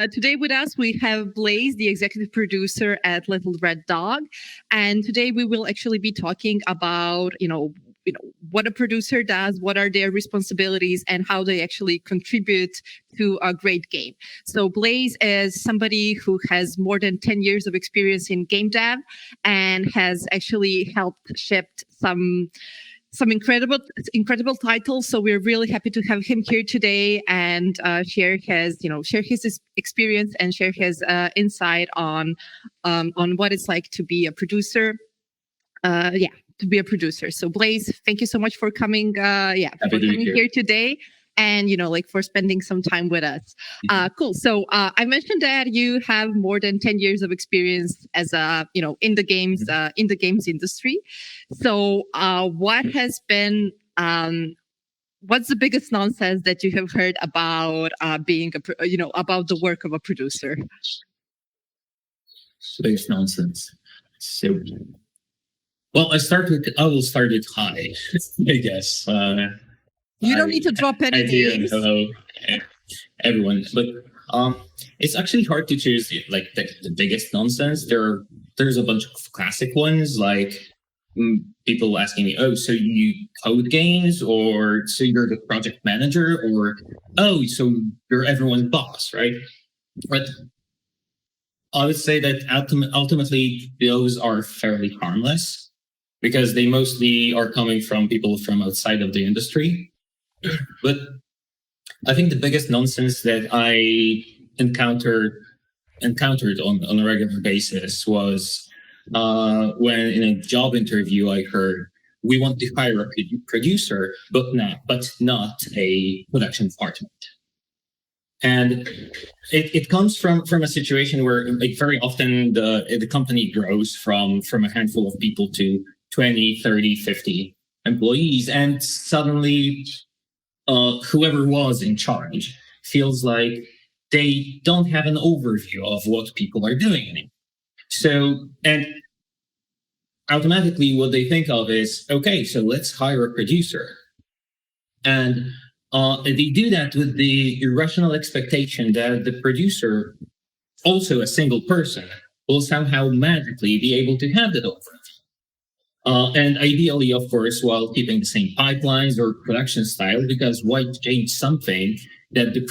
Today with us, we have Błażej, the executive producer at Little Red Dog. And today we will actually be talking about, what a producer does, what are their responsibilities, and how they actually contribute to a great game. So Błażej is somebody who has more than 10 years of experience in game dev and has actually helped shipped some incredible titles. So we're really happy to have him here today and share his experience and share his insight on what it's like to be a producer. To be a producer. So Błażej, thank you so much for coming. Here today. And for spending some time with us. Cool. So I mentioned that you have more than 10 years of experience as in the games industry. So what's the biggest nonsense that you have heard about being about the work of a producer? Biggest nonsense. So, well, I will start it high, I guess. You don't need to drop any names. Hello, everyone. But it's actually hard to choose the biggest nonsense. There's a bunch of classic ones, like people asking me, "Oh, so you code games, or so you're the project manager, or oh, so you're everyone's boss, right?" But I would say that ultimately those are fairly harmless because they mostly are coming from people from outside of the industry. But I think the biggest nonsense that I encountered on a regular basis was when in a job interview I heard, "We want to hire a producer, but not a production department." And it comes from a situation where very often the company grows from a handful of people to 20, 30, 50 employees, and suddenly whoever was in charge feels like they don't have an overview of what people are doing anymore. So, and automatically what they think of is, okay, so let's hire a producer. And they do that with the irrational expectation that the producer, also a single person, will somehow magically be able to have that overview. And ideally, of course, while keeping the same pipelines or production style, because why change something that the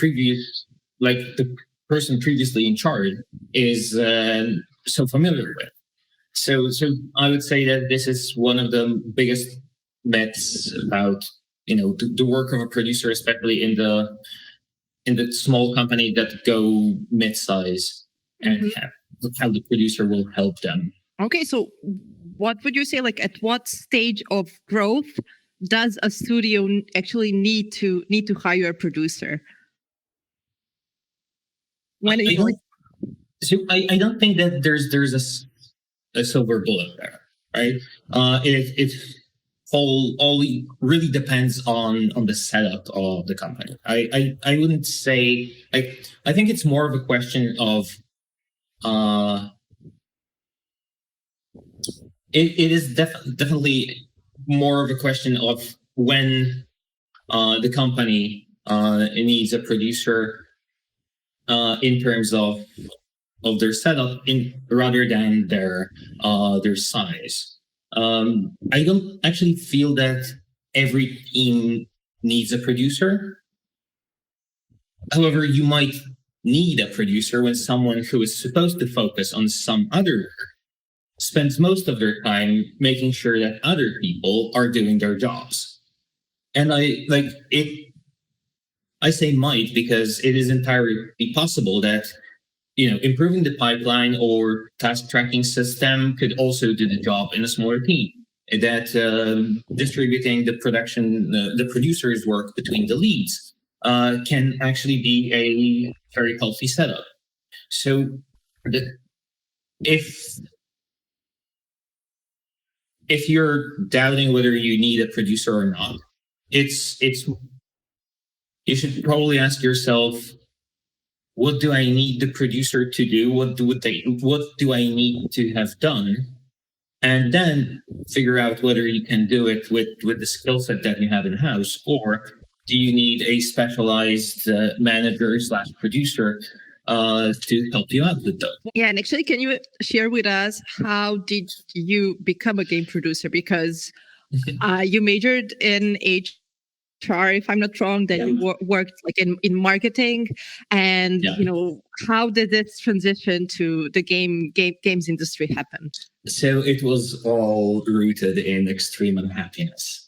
person previously in charge is so familiar with? So I would say that this is one of the biggest myths about the work of a producer, especially in the small company that go mid-size, and how the producer will help them. Okay, so what would you say, at what stage of growth does a studio actually need to hire a producer? I don't think that there's a silver bullet there, right? It all really depends on the setup of the company. I wouldn't say I think it's more of a question of It is definitely more of a question of when the company needs a producer in terms of their setup, rather than their size. I don't actually feel that every team needs a producer. However, you might need a producer when someone who is supposed to focus on some other spends most of their time making sure that other people are doing their jobs. And I say might because it is entirely possible that improving the pipeline or task tracking system could also do the job in a smaller team. That distributing the producer's work between the leads can actually be a very healthy setup. So if you're doubting whether you need a producer or not, you should probably ask yourself, what do I need the producer to do? What do I need to have done? And then figure out whether you can do it with the skill set that you have in house, or do you need a specialized manager / producer to help you out with those. Yeah, and actually, can you share with us how did you become a game producer? Because you majored in HR, if I'm not wrong, then you worked like in marketing, and how did this transition to the games industry happen? So it was all rooted in extreme unhappiness.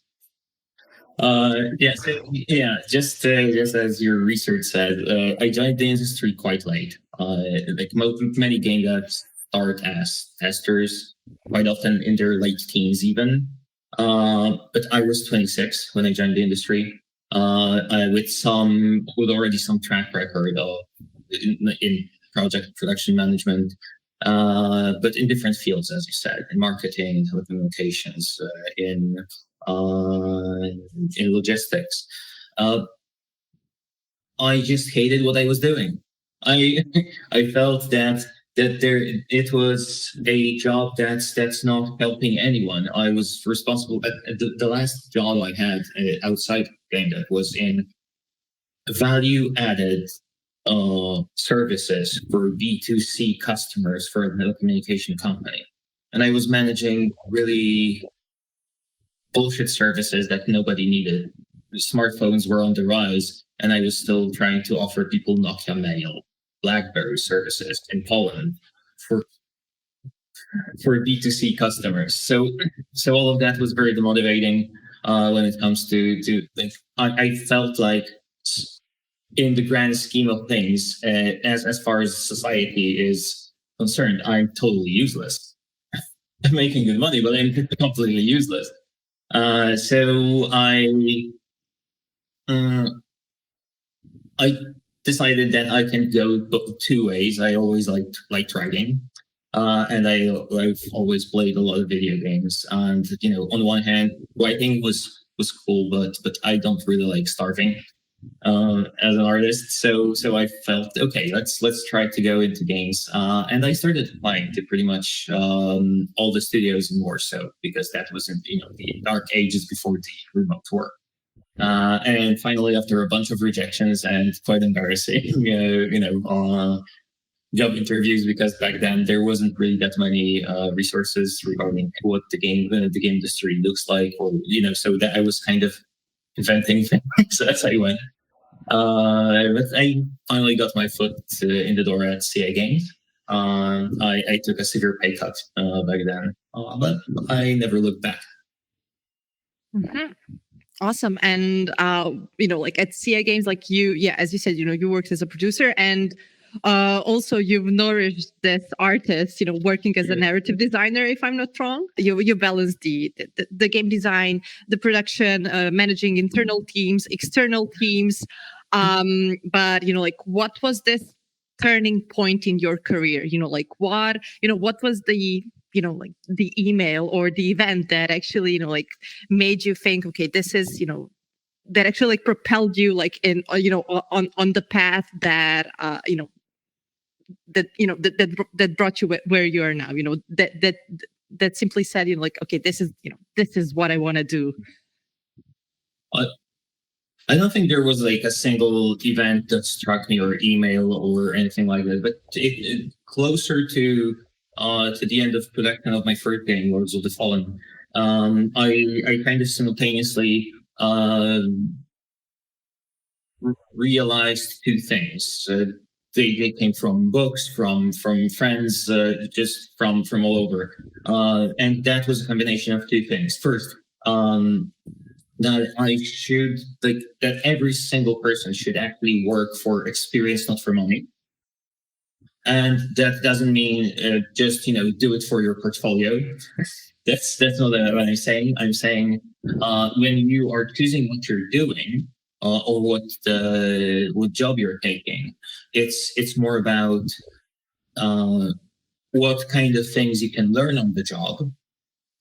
Just as your research said, I joined the industry quite late. Like many game devs start as testers, quite often in their late teens even. But I was 26 when I joined the industry, with already some track record in project production management, but in different fields, as you said, in marketing, telecommunications, in logistics. I just hated what I was doing. I felt that it was a job that's not helping anyone. I was responsible. The last job I had outside Gamedev was in value added services for B2C customers for a telecommunication company, and I was managing really bullshit services that nobody needed. Smartphones were on the rise, and I was still trying to offer people Nokia Mail, BlackBerry services in Poland for B2C customers. So all of that was very demotivating when it comes to like I felt like in the grand scheme of things, as far as society is concerned, I'm totally useless. I'm making good money, but I'm completely useless. So I decided that I can go two ways. I always liked writing, and I've always played a lot of video games. And on one hand, writing was cool, but I don't really like starving as an artist. So I felt okay. Let's try to go into games, and I started applying to pretty much all the studios in Warsaw because that was in the dark ages before the remote work. And finally, after a bunch of rejections and quite embarrassing, job interviews, because back then there wasn't really that many resources regarding what the game industry looks like, or so that I was kind of inventing things as I went. But I finally got my foot in the door at CA Games. I took a severe pay cut back then, but I never looked back. Mm-hmm. Awesome. And like at CA Games, like as you said, you worked as a producer, and also you've nourished this artist, working as a narrative designer, if I'm not wrong. You balance the game design, the production, managing internal teams, external teams. But like, what was this turning point in your career? What was the like the email or the event that actually like made you think, okay, this is that actually like propelled you like in on the path that that brought you where you are now, that simply said, like, okay, this is what I want to do. I don't think there was like a single event that struck me or email or anything like that, but it closer to the end of production of my first game, Lords of the Fallen, I kind of simultaneously realized two things. They came from books, from friends, just from all over, and that was a combination of two things. First, that I should that every single person should actually work for experience, not for money. And that doesn't mean just do it for your portfolio. That's not what I'm saying. I'm saying when you are choosing what you're doing or what job you're taking, it's more about what kind of things you can learn on the job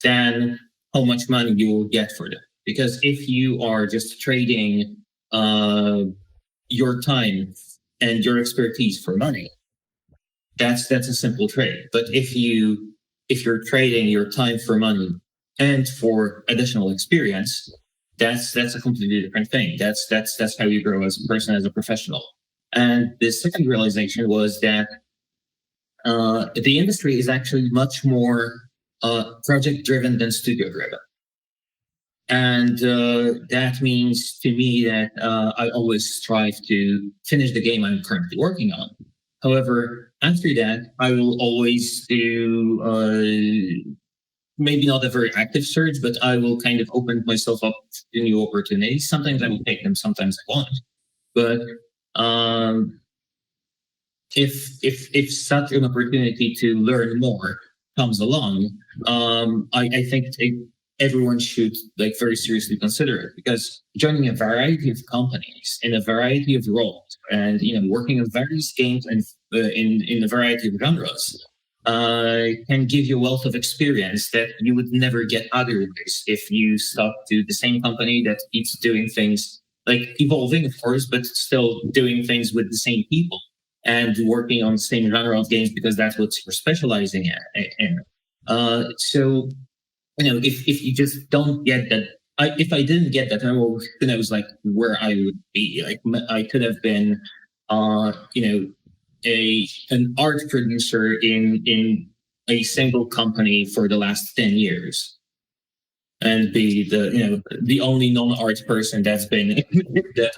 than how much money you will get for them. Because if you are just trading your time and your expertise for money, that's a simple trade. But if you're trading your time for money and for additional experience, that's a completely different thing. That's how you grow as a person, as a professional. And the second realization was that the industry is actually much more project driven than studio driven. And that means to me that I always strive to finish the game I'm currently working on. However, after that, I will always do maybe not a very active search, but I will kind of open myself up to new opportunities. Sometimes I will take them, sometimes I won't. But if such an opportunity to learn more comes along, I think everyone should very seriously consider it, because joining a variety of companies in a variety of roles and working on various games and in a variety of genres can give you a wealth of experience that you would never get otherwise if you stuck to the same company that keeps doing things, evolving, of course, but still doing things with the same people and working on the same genre of games because that's what you're specializing in. So, if you just don't get that, if I didn't get that, then I was where I would be. I could have been, an art producer in a single company for the last 10 years and be the only non-art person that's been with that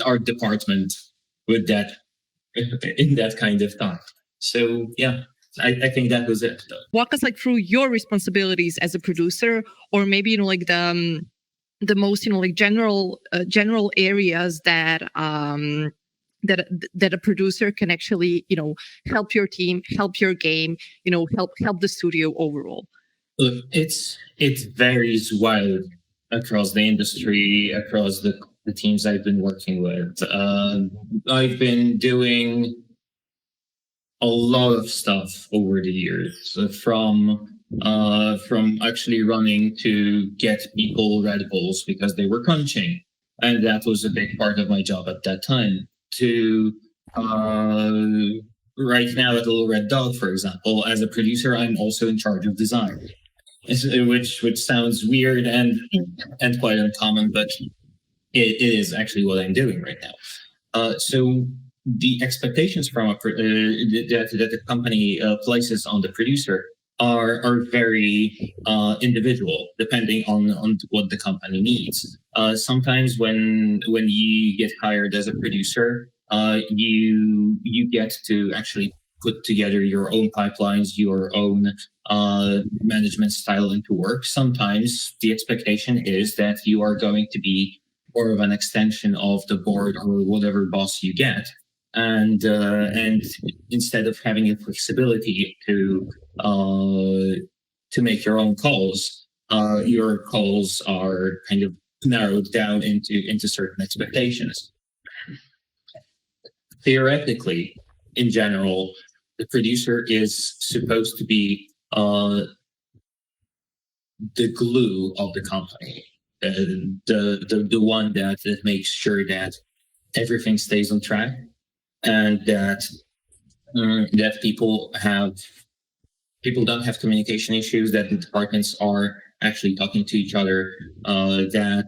art department with that in that kind of time. So yeah, I think that was it. Walk us through your responsibilities as a producer, or maybe the most general areas that that a producer can actually help your team, help your game, help the studio overall. Look, it varies wildly across the industry, across the teams I've been working with. I've been doing a lot of stuff over the years, from actually running to get people Red Bulls because they were crunching, and that was a big part of my job at that time, to right now at Little Red Dog, for example. As a producer, I'm also in charge of design, which sounds weird and quite uncommon, but it is actually what I'm doing right now. So the expectations from that the company places on the producer are very individual, depending on what the company needs. Sometimes when you get hired as a producer, you get to actually put together your own pipelines, your own management style into work. Sometimes the expectation is that you are going to be more of an extension of the board or whatever boss you get. And instead of having the flexibility to make your own calls are kind of narrowed down into certain expectations. Theoretically, in general, the producer is supposed to be the glue of the company, the one that makes sure that everything stays on track, and that people don't have communication issues, that the departments are actually talking to each other, that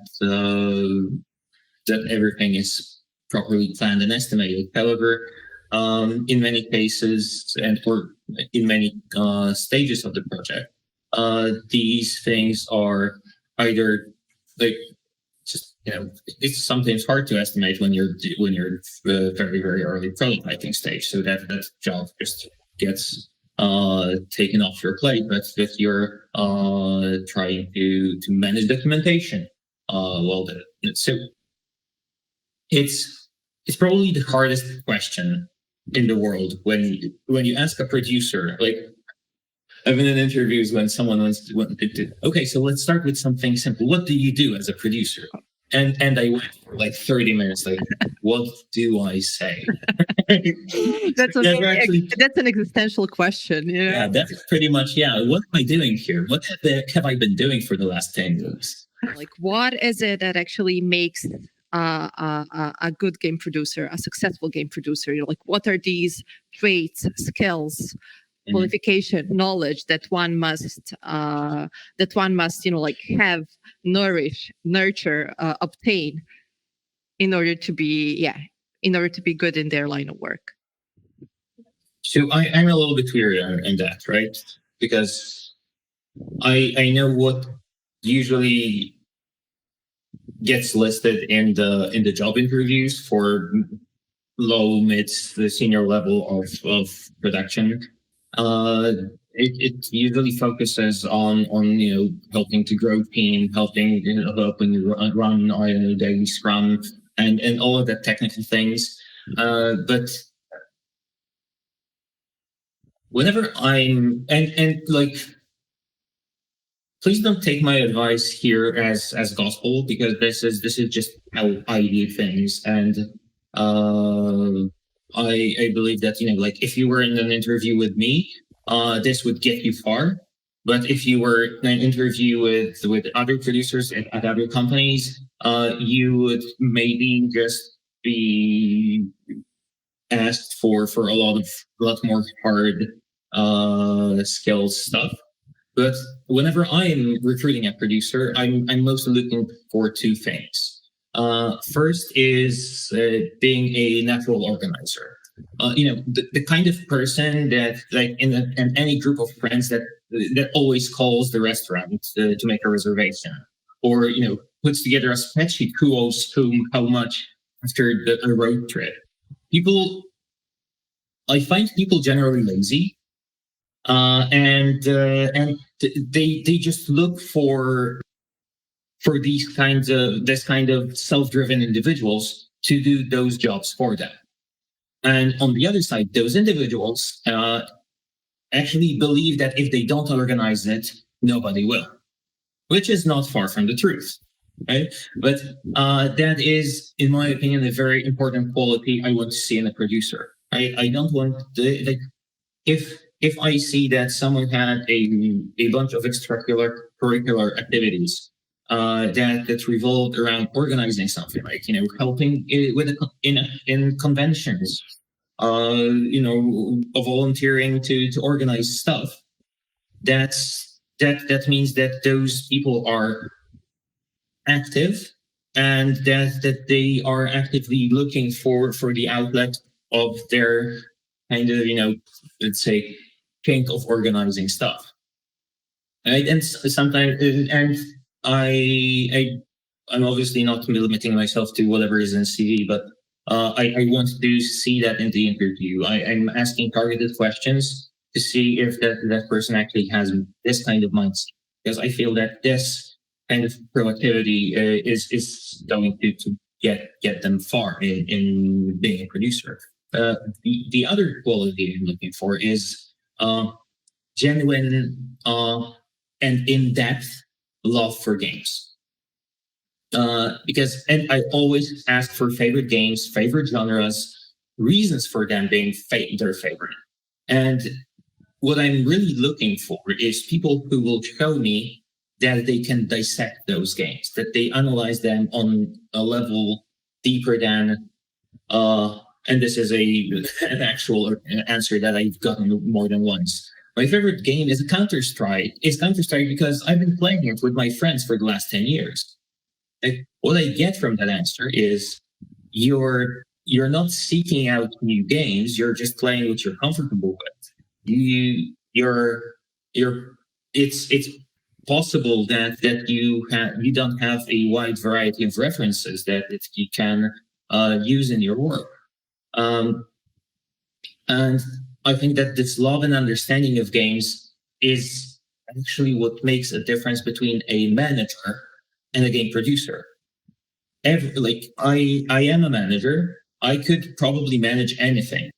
everything is properly planned and estimated. However, in many cases or in many stages of the project, these things are either it's sometimes hard to estimate when you're very, very early prototyping stage. So that job just gets taken off your plate. But if you're trying to manage documentation, so it's probably the hardest question in the world when you ask a producer. I've been in interviews when someone wants to okay, so let's start with something simple. What do you do as a producer? And I went for 30 minutes. What do I say? That's an existential question. Yeah, that's pretty much. Yeah, what am I doing here? What have I been doing for the last 10 years? What is it that actually makes a good game producer, a successful game producer? What are these traits, skills, qualification, knowledge that one must have, nourish, nurture, obtain in order to be in order to be good in their line of work? So I'm a little bit weird in that, right? Because I know what usually gets listed in the job interviews for low, mid, the senior level of production. It usually focuses on helping to grow team, helping run daily Scrum, and all of the technical things. But whenever I'm and like, please don't take my advice here as gospel, because this is just how I view things. And I believe that like, if you were in an interview with me, this would get you far. But if you were in an interview with other producers at other companies, you would maybe just be asked for a lot more hard skills stuff. But whenever I'm recruiting a producer, I'm mostly looking for two things. First is being a natural organizer. The kind of person that, like, in any group of friends that always calls the restaurant to make a reservation, or puts together a spreadsheet who owes whom how much after a road trip. I find people generally lazy, and they just look for this kind of self-driven individuals to do those jobs for them. And on the other side, those individuals actually believe that if they don't organize it, nobody will, which is not far from the truth, right? But that is, in my opinion, a very important quality I want to see in a producer. I don't want if I see that someone had a bunch of extracurricular activities that revolved around organizing something, like helping in conventions, volunteering to organize stuff. That means that those people are active, and that they are actively looking for the outlet of their kind of let's say kink of organizing stuff, right? And sometimes, and I'm obviously not limiting myself to whatever is in CV, but I want to see that in the interview. I'm asking targeted questions to see if that person actually has this kind of mindset, because I feel that this kind of productivity is going to get them far in being a producer. The other quality I'm looking for is genuine and in-depth love for games. Because I always ask for favorite games, favorite genres, reasons for them being their favorite. And what I'm really looking for is people who will show me that they can dissect those games, that they analyze them on a level deeper than and this is an actual answer that I've gotten more than once. My favorite game is Counter-Strike. It's Counter-Strike because I've been playing it with my friends for the last 10 years. And what I get from that answer is you're not seeking out new games. You're just playing what you're comfortable with. It's possible that you don't have a wide variety of references that you can use in your work. And I think that this love and understanding of games is actually what makes a difference between a manager and a game producer. I am a manager. I could probably manage anything,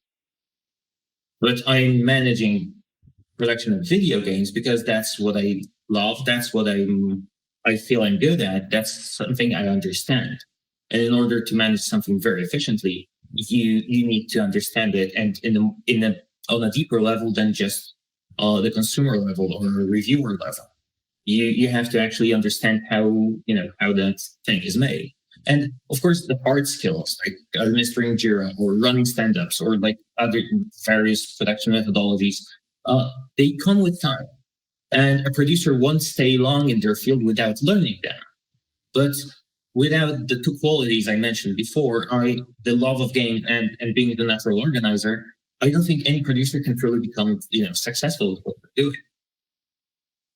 but I'm managing production of video games because that's what I love. That's what I feel I'm good at. That's something I understand. And in order to manage something very efficiently, you need to understand it, and on a deeper level than just the consumer level or a reviewer level. You have to actually understand how that thing is made. And of course, the hard skills like administering Jira or running stand-ups or like other various production methodologies, they come with time. And a producer won't stay long in their field without learning them. But without the two qualities I mentioned before, the love of game and being the natural organizer, I don't think any producer can truly become, successful with what they're doing.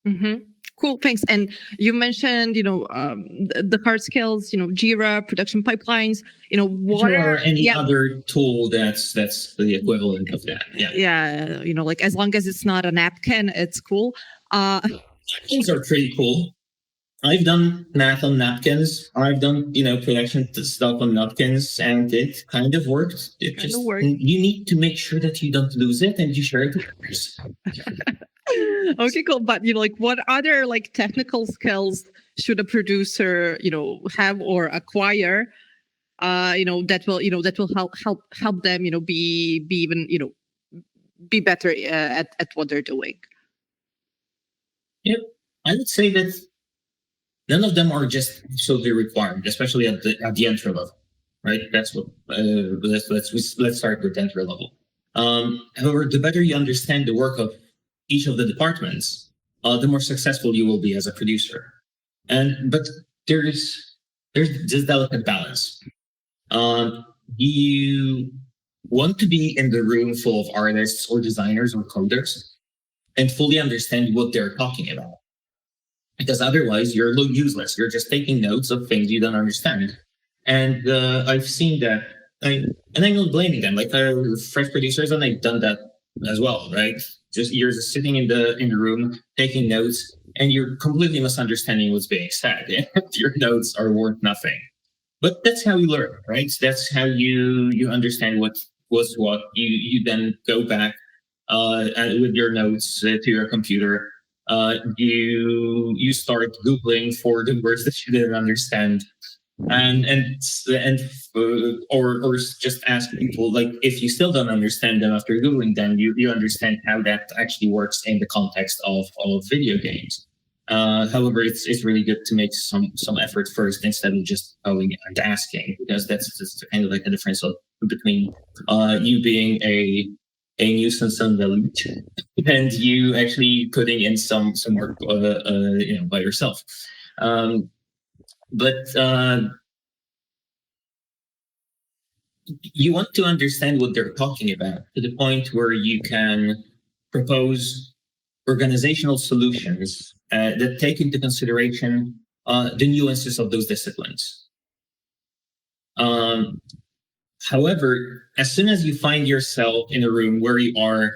Mm-hmm. Cool, thanks. And you mentioned, the hard skills, Jira, production pipelines, what Or any other tool that's the equivalent of that. Yeah. Yeah, like as long as it's not a napkin, it's cool. Napkins are pretty cool. I've done math on napkins. I've done, production stuff on napkins, and it kind of worked. You need to make sure that you don't lose it and you share it with others. Okay, cool. But like, what other like technical skills should a producer, have or acquire? That will help them, be even, be better at what they're doing. Yep, I would say that none of them are just absolutely required, especially at the entry level, right? That's what. Let's start with entry level. However, the better you understand the work of each of the departments, the more successful you will be as a producer. But there's this delicate balance. You want to be in the room full of artists or designers or coders and fully understand what they're talking about. Because otherwise you're useless. You're just taking notes of things you don't understand. And I've seen that, and I'm not blaming them. Like fresh producers, and I've done that as well, right? You're just sitting in the room taking notes, and you're completely misunderstanding what's being said. Your notes are worth nothing. But that's how you learn, right? That's how you understand what was what. You then go back with your notes to your computer. You start Googling for the words that you didn't understand, or just ask people, like, if you still don't understand them after Googling them, you understand how that actually works in the context of video games. However, it's really good to make some effort first instead of just going and asking, because that's just kind of like a difference between you being a nuisance on the loot and you actually putting in some work by yourself. But you want to understand what they're talking about to the point where you can propose organizational solutions that take into consideration the nuances of those disciplines. However, as soon as you find yourself in a room where you are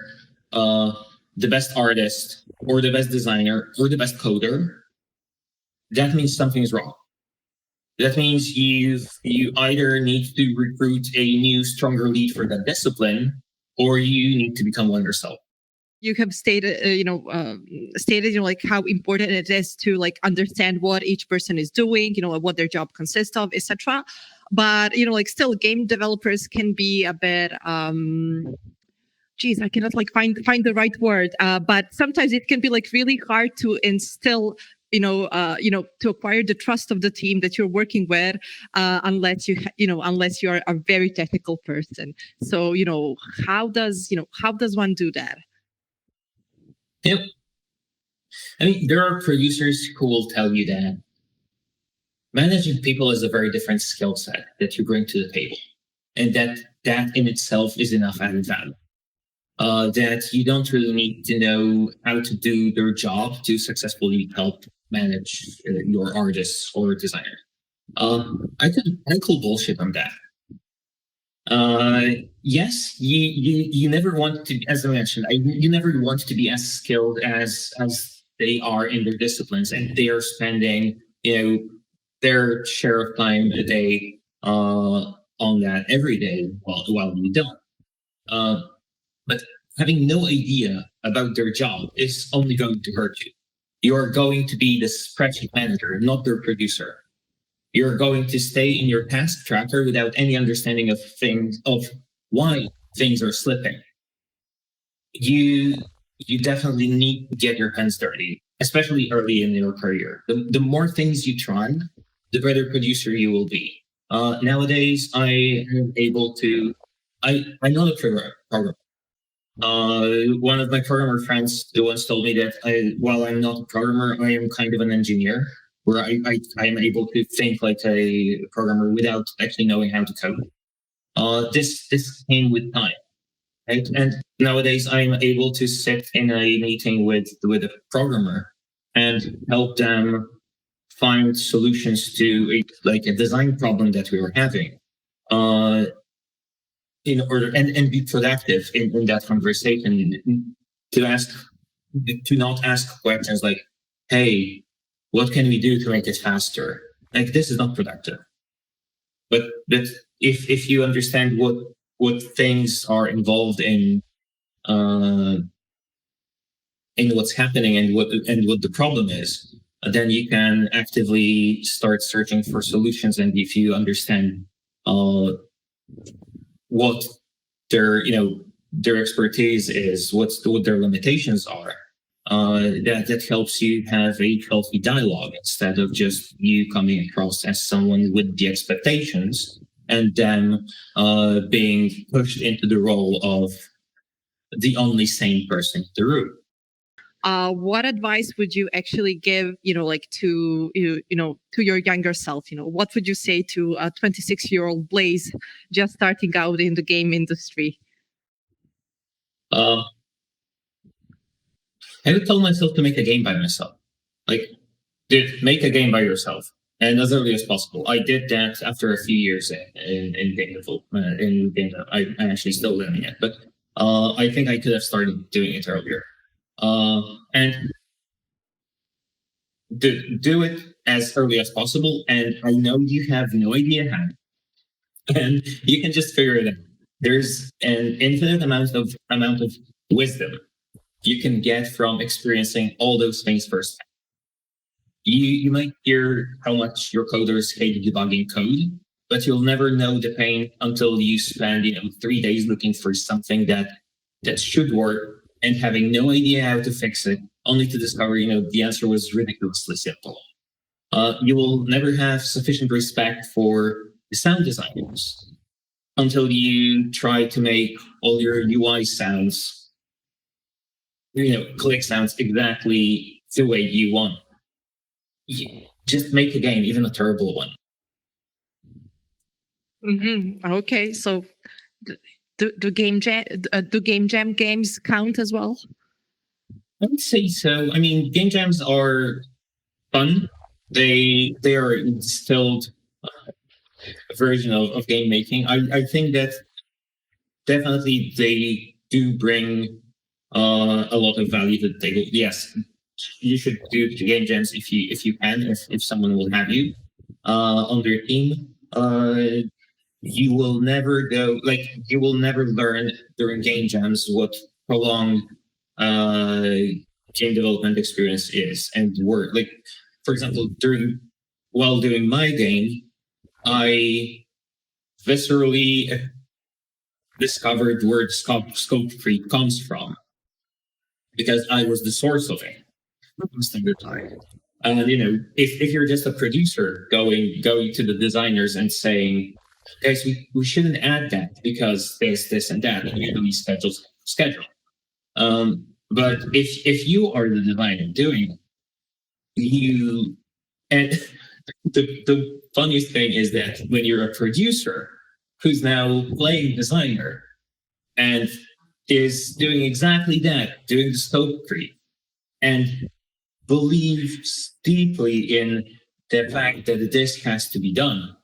the best artist or the best designer or the best coder, that means something is wrong. That means you either need to recruit a new, stronger lead for that discipline, or you need to become one yourself. You have stated, like how important it is to like understand what each person is doing, what their job consists of, etc. But like still, game developers can be a bit. I cannot like find the right word. But sometimes it can be like really hard to instill. To acquire the trust of the team that you're working with, unless you are a very technical person. So, how does one do that? Yep. I mean, there are producers who will tell you that managing people is a very different skill set that you bring to the table, and that in itself is enough added value. That you don't really need to know how to do their job to successfully help manage your artists or designer. I call bullshit on that. Yes, you never want to, as I mentioned, you never want to be as skilled as they are in their disciplines, and they are spending their share of time a day on that every day while you don't. But having no idea about their job is only going to hurt you. You're going to be the spreadsheet manager, not their producer. You're going to stay in your task tracker without any understanding of why things are slipping. You definitely need to get your hands dirty, especially early in your career. The more things you try, the better producer you will be. Nowadays, I am able to. I'm not a programmer. One of my programmer friends once told me that while I'm not a programmer, I am kind of an engineer, where I am able to think like a programmer without actually knowing how to code. This came with time, right? And nowadays I'm able to sit in a meeting with a programmer and help them find solutions to a design problem that we were having. In order and be productive in that conversation, to not ask questions like, hey, what can we do to make it faster? Like, this is not productive. But if you understand what things are involved in what's happening and what the problem is, then you can actively start searching for solutions. And if you understand what their expertise is, what their limitations are, that helps you have a healthy dialogue instead of just you coming across as someone with the expectations and them being pushed into the role of the only sane person in the room. What advice would you actually give, to your younger self? What would you say to a 26-year-old Blaze just starting out in the game industry? I would tell myself to make a game by myself. Like, dude, make a game by yourself, and as early as possible. I did that after a few years in game development. In game, I'm actually still learning it, but I think I could have started doing it earlier. And do it as early as possible. And I know you have no idea how, and you can just figure it out. There's an infinite amount of wisdom you can get from experiencing all those things first. You might hear how much your coders hate debugging code, but you'll never know the pain until you spend 3 days looking for something that should work and having no idea how to fix it, only to discover, the answer was ridiculously simple. You will never have sufficient respect for the sound designers until you try to make all your UI sounds, click sounds exactly the way you want. Just make a game, even a terrible one. Mm-hmm. Okay, so do game jam games count as well? I would say so. I mean, game jams are fun. They are a distilled version of game making. I think that definitely they do bring a lot of value to the table. Yes, you should do the game jams if you can, if someone will have you on their team. You will never learn during game jams what prolonged game development experience is and work. Like, for example, while doing my game, I viscerally discovered where scope creep comes from because I was the source of it most of the time. And if you're just a producer going to the designers and saying, guys, we shouldn't add that because there's this and that, and usually schedule. But if you are the designer doing it, and the funniest thing is that when you're a producer who's now playing designer and is doing exactly that, doing the scope creep, and believes deeply in the fact that this has to be done,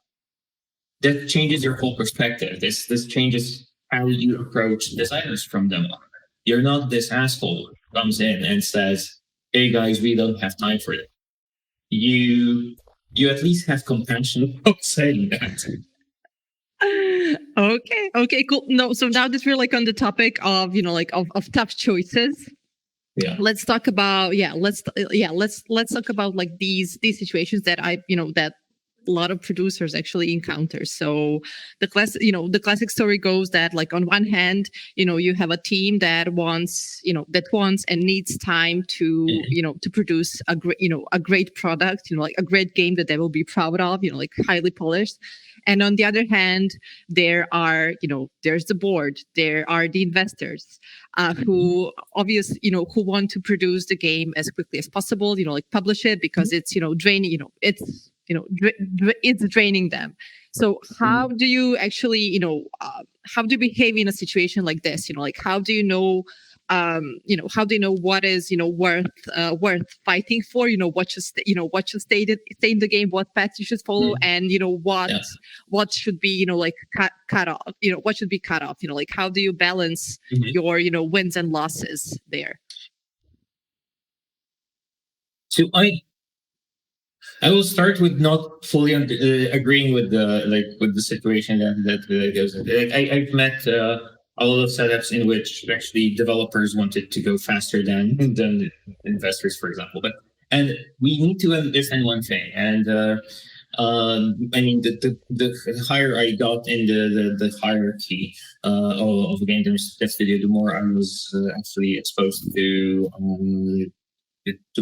that changes your whole perspective. This changes how you approach designers from them on. You're not this asshole who comes in and says, hey guys, we don't have time for it. You at least have compassion about saying that. Okay, cool. No, so now that we're on the topic of of tough choices. Yeah. Let's talk about let's talk about these situations that that a lot of producers actually encounter. So the classic story goes that on one hand, you have a team that wants and needs time to to produce a great product, a great game that they will be proud of, highly polished. And on the other hand, there's the board, there are the investors who obviously, who want to produce the game as quickly as possible, like publish it because it's, draining, it's draining them. So how do you actually, how do you behave in a situation like this? Like how do you know, how do you know what is, worth fighting for? What should stay in the game, what path you should follow, and what should be, like cut off. What should be cut off. Like how do you balance your, wins and losses there? So I will start with not fully agreeing with the situation that goes. I've met a lot of setups in which actually developers wanted to go faster than investors, for example. And we need to understand one thing. And I mean, the higher I got in the hierarchy of game dev studio, the more I was actually exposed to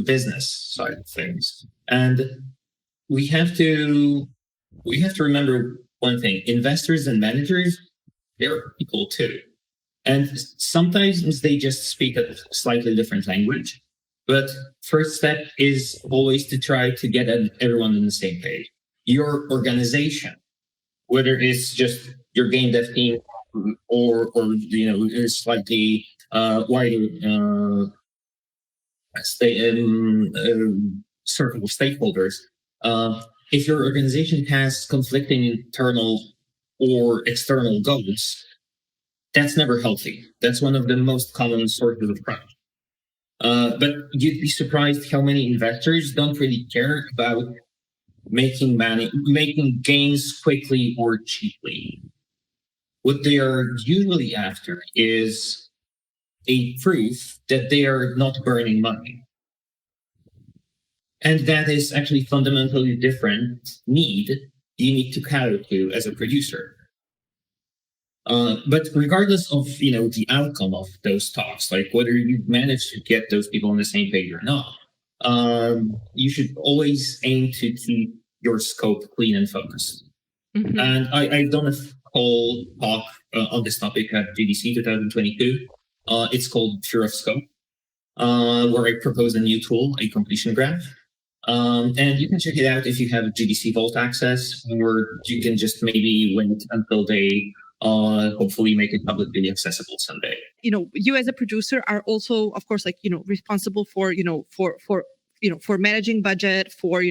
business side of things. And we have to remember one thing: investors and managers, they're people too. And sometimes they just speak a slightly different language. But first step is always to try to get everyone on the same page. Your organization, whether it's just your game dev team or slightly wider circle of stakeholders, if your organization has conflicting internal or external goals, that's never healthy. That's one of the most common sources of crunch. But you'd be surprised how many investors don't really care about making gains quickly or cheaply. What they are usually after is a proof that they are not burning money. And that is actually fundamentally different need you need to cater to as a producer. But regardless of the outcome of those talks, like whether you manage to get those people on the same page or not, you should always aim to keep your scope clean and focused. Mm-hmm. And I've done a whole talk on this topic at GDC 2022. It's called Fear of Scope, where I propose a new tool, a completion graph. And you can check it out if you have GDC Vault access, or you can just maybe wait until they hopefully make it publicly accessible someday. You as a producer are also, of course, responsible for for managing budget, for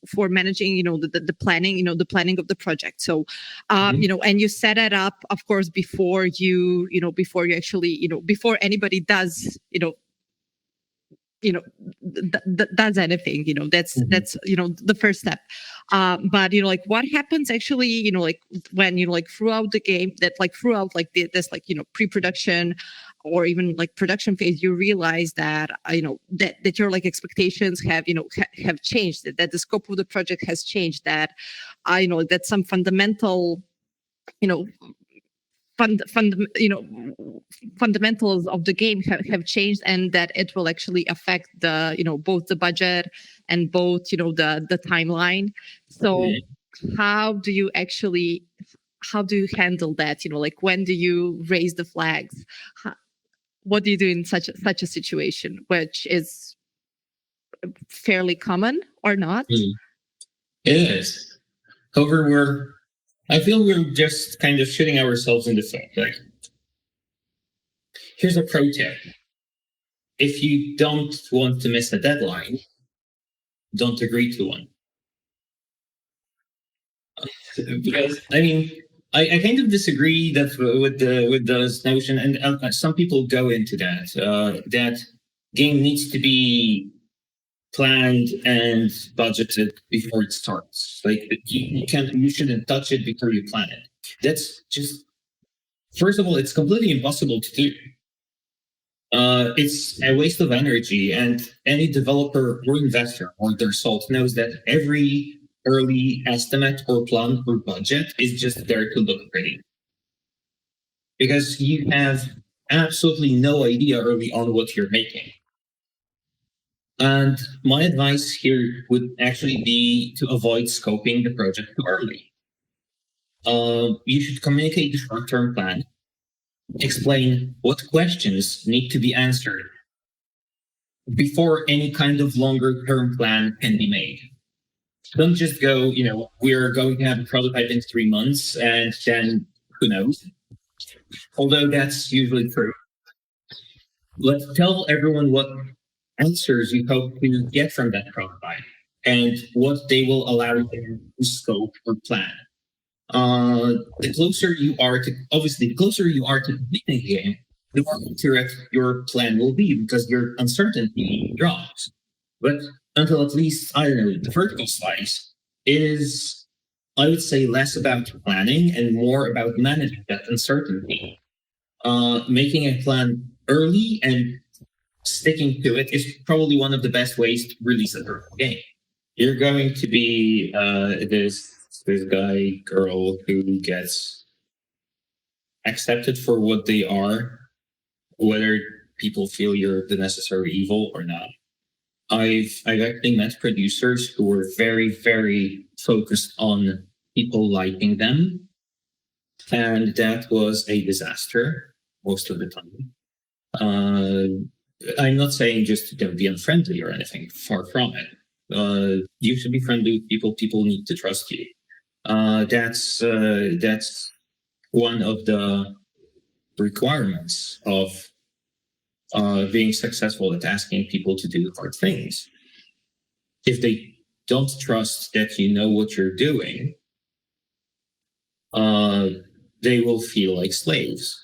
for managing the planning, the planning of the project. So and you set it up, of course, before you actually before anybody does does anything. That's the first step. But what happens actually when throughout the game, that throughout this pre-production or even production phase, you realize that that your expectations have changed, that the scope of the project has changed, that that some fundamental fundamentals of the game have changed, and that it will actually affect the both the budget and both the timeline. So how do you handle that? When do you raise the flags? What do you do in such a situation, which is fairly common or not? It is. However, I feel we're just kind of shooting ourselves in the foot. Here's a pro tip. If you don't want to miss a deadline, don't agree to one. Because, I kind of disagree with this notion, and some people go into that. That game needs to be planned and budgeted before it starts. You shouldn't touch it before you plan it. That's just, first of all, it's completely impossible to do. It's a waste of energy, and any developer or investor or their salt knows that every early estimate or plan or budget is just there to look pretty. Because you have absolutely no idea early on what you're making. And my advice here would actually be to avoid scoping the project too early. You should communicate the short-term plan, explain what questions need to be answered before any kind of longer-term plan can be made. Don't just go, we're going to have a prototype in 3 months and then who knows? Although that's usually true. Let's tell everyone what answers you hope to get from that prototype and what they will allow you to scope or plan. The closer you are to completing the game, the more accurate your plan will be because your uncertainty drops. But until at least, I don't know, the vertical slice is, I would say, less about planning and more about managing that uncertainty. Making a plan early and sticking to it is probably one of the best ways to release a vertical game. You're going to be this guy, girl who gets accepted for what they are, whether people feel you're the necessary evil or not. I've actually met producers who were very, very focused on people liking them, and that was a disaster most of the time. I'm not saying just be unfriendly or anything, far from it. You should be friendly with people. People need to trust you. That's one of the requirements of being successful at asking people to do hard things. If they don't trust that you know what you're doing, they will feel like slaves.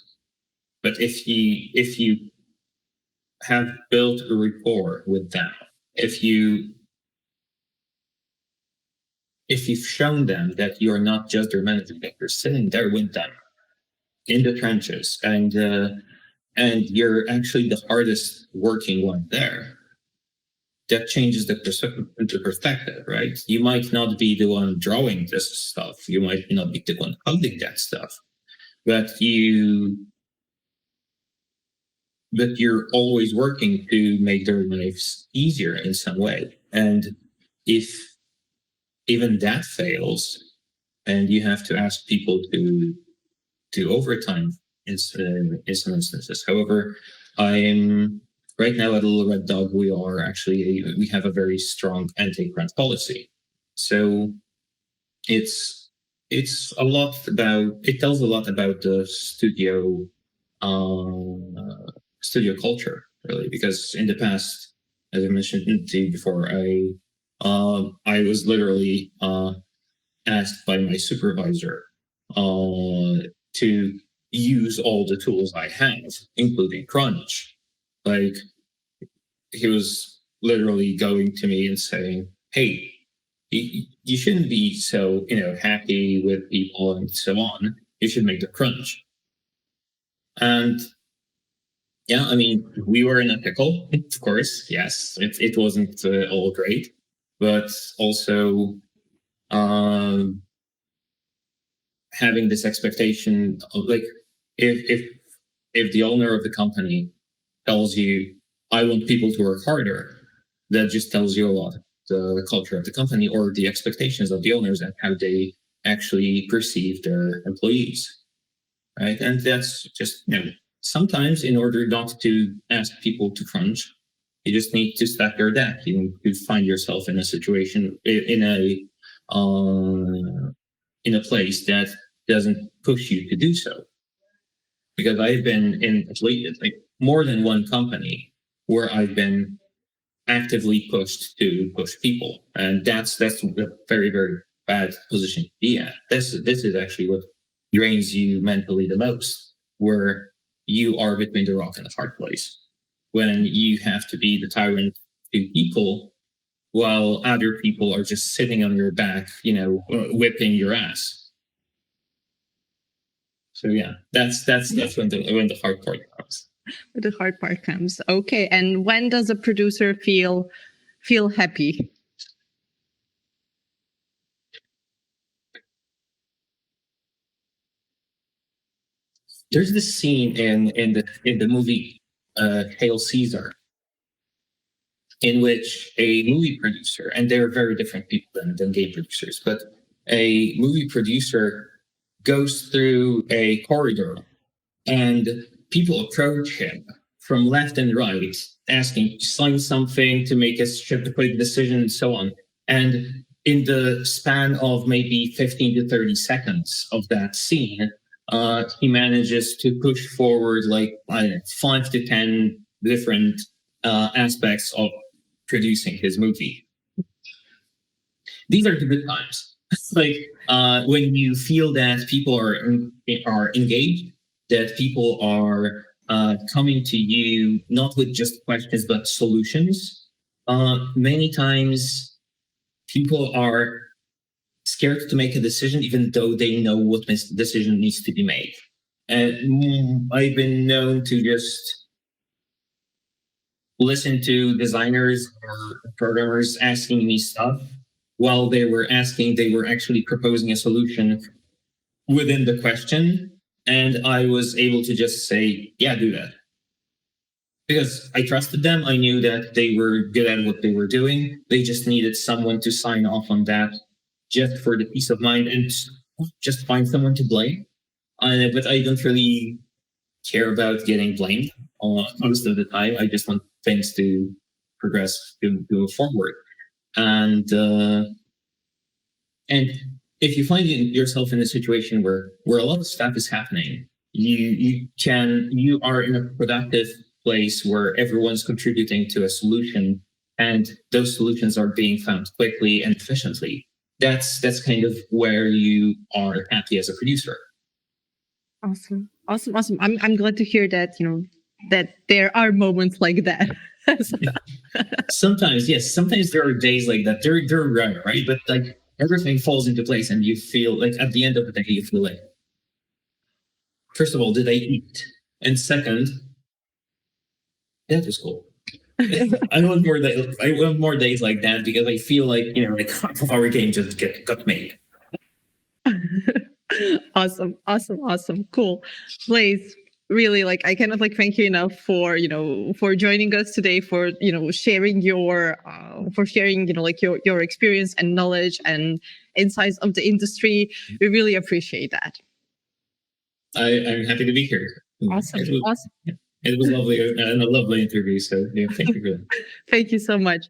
But if you have built a rapport with them, if you've shown them that you're not just their manager, that you're sitting there with them in the trenches, and you're actually the hardest working one there, that changes the perspective, right? You might not be the one drawing this stuff. You might not be the one coding that stuff, but you're always working to make their lives easier in some way. And if even that fails, and you have to ask people to do overtime in some instances. However, I'm right now at Little Red Dog. We have a very strong anti-crunch policy. So it tells a lot about the studio culture, really, because in the past, as I mentioned to you before, I was literally asked by my supervisor to use all the tools I have, including Crunch. Like, he was literally going to me and saying, "Hey, you shouldn't be so happy with people and so on. You should make the Crunch." And yeah, I mean, we were in a pickle, of course. Yes, it wasn't all great, but also having this expectation of, like, if the owner of the company tells you, "I want people to work harder," that just tells you a lot the culture of the company or the expectations of the owners and how they actually perceive their employees, right? And that's just sometimes, in order not to ask people to crunch, you just need to stack your deck. You find yourself in a situation, in a place that doesn't push you to do so. Because I've been in at least more than one company where I've been actively pushed to push people, and that's a very, very bad position to be at. This is actually what drains you mentally the most, where you are between the rock and the hard place, when you have to be the tyrant to people while other people are just sitting on your back, whipping your ass. So yeah, that's when the hard part comes. The hard part comes. Okay, and when does a producer feel happy? There's this scene in the movie Hail Caesar, in which a movie producer, and they're very different people than game producers, but a movie producer goes through a corridor and people approach him from left and right, asking to sign something, to make a quick decision, and so on. And in the span of maybe 15 to 30 seconds of that scene, he manages to push forward like, I don't know, 5 to 10 different aspects of producing his movie. These are the good times. Like when you feel that people are engaged, that people are coming to you not with just questions but solutions. Many times, people are scared to make a decision, even though they know what decision needs to be made. And I've been known to just listen to designers or programmers asking me stuff. While they were asking, they were actually proposing a solution within the question. And I was able to just say, yeah, do that. Because I trusted them. I knew that they were good at what they were doing. They just needed someone to sign off on that just for the peace of mind and just find someone to blame. But I don't really care about getting blamed most of the time. I just want things to progress, to go forward. And if you find yourself in a situation where a lot of stuff is happening, you are in a productive place where everyone's contributing to a solution, and those solutions are being found quickly and efficiently. That's kind of where you are happy as a producer. Awesome. I'm glad to hear that, that there are moments like that. Sometimes, yes. Sometimes there are days like that. They're rare, right? But like everything falls into place, and you feel like at the end of the day, you feel like, first of all, did I eat? And second, that was cool. I want more days like that, because I feel like like half of our game just got made. Awesome. Cool. Blaze, really, I cannot thank you enough for for joining us today, for sharing your your experience and knowledge and insights of the industry. We really appreciate that. I'm happy to be here. Awesome. It was lovely and a lovely interview. So thank you for that. Thank you so much.